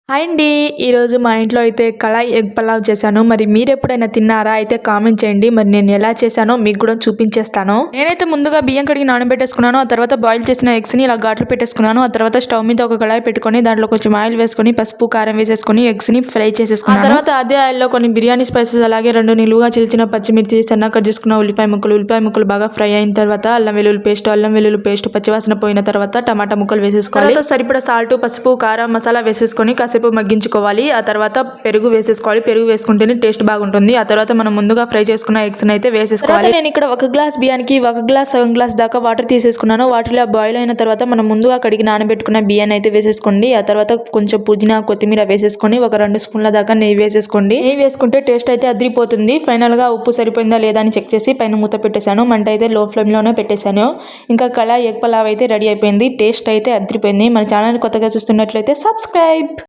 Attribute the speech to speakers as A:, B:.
A: Hi అండి. ఈరోజు మా ఇంట్లో అయితే కళాయి ఎగ్ పలావ్ చేశాను. మరి మీరు ఎప్పుడైనా తిన్నారా? అయితే కామెంట్ చేయండి. మరి నేను ఎలా చేశానో మీకు కూడా చూపించేస్తాను. నేనైతే ముందుగా బియ్యం కడిగి నానబెట్టేసుకున్నాను. ఆ తర్వాత బాయిల్ చేసిన ఎగ్స్ని ఇలా ఘాట్లు పెట్టేసుకున్నాను. ఆ తర్వాత స్టవ్ మీద ఒక కళాయి పెట్టుకొని దాంట్లో కొంచెం ఆయిల్ వేసుకొని పసుపు కారం వేసేసుకొని ఎగ్స్ని ఫ్రై చేసేసుకున్నాను. ఆ తర్వాత అదే ఆయిల్లో కొన్ని బిర్యానీ స్పైసెస్ అలాగే 2 నిలువుగా చిల్చిన పచ్చిమిర్చి సన్నగా కట్ చేసుకున్న ఉల్లిపాయ ముక్కలు బాగా ఫ్రై అయిన తర్వాత అల్లం వెల్లుల్లి పేస్ట్ పచ్చివాసన పోయిన తర్వాత టమాటా ముక్కలు వేసేసుకోవాలి. తర్వాత సరిపడా సాల్ట్ పసుపు కారం మసాలా వేసేసుకొని కాసేపు మగ్గించుకోవాలి. ఆ తర్వాత పెరుగు వేసేసుకోవాలి. పెరుగు వేసుకుంటేనే టేస్ట్ బాగుంటుంది. ఆ తర్వాత మనం ముందుగా ఫ్రై చేసుకున్న ఎగ్స్ అయితే వేసేసుకోవాలి. నేను ఇక్కడ 1 గ్లాస్ బియ్యానికి 1 గ్లాస్ సగం గ్లాస్ దాకా వాటర్ తీసేసుకున్నాను. వాటర్ బాయిల్ అయిన తర్వాత మనం ముందుగా కడిగి నానబెట్టుకున్న బియ్యాన్ని అయితే వేసేసుకోండి. ఆ తర్వాత కొంచెం పుదీనా కొత్తిమీర వేసేసుకొని ఒక 2 స్పూన్ల దాకా నెయ్యి వేసేసుకోండి. నెయ్యి వేసుకుంటే టేస్ట్ అయితే అదిరిపోతుంది. ఫైనల్ గా ఉప్పు సరిపోయిందా లేదా అని చెక్ చేసి పైన మూత పెట్టేశాను. మంట అయితే లో ఫ్లేమ్ లోనే పెట్టేశాను. ఇంకా కళాయి ఎగ్ పలావ్ అయితే రెడీ అయిపోయింది. టేస్ట్ అయితే అదిరిపోయింది. మన ఛానల్ కొత్తగా చూస్తున్నట్లయితే సబ్స్క్రైబ్.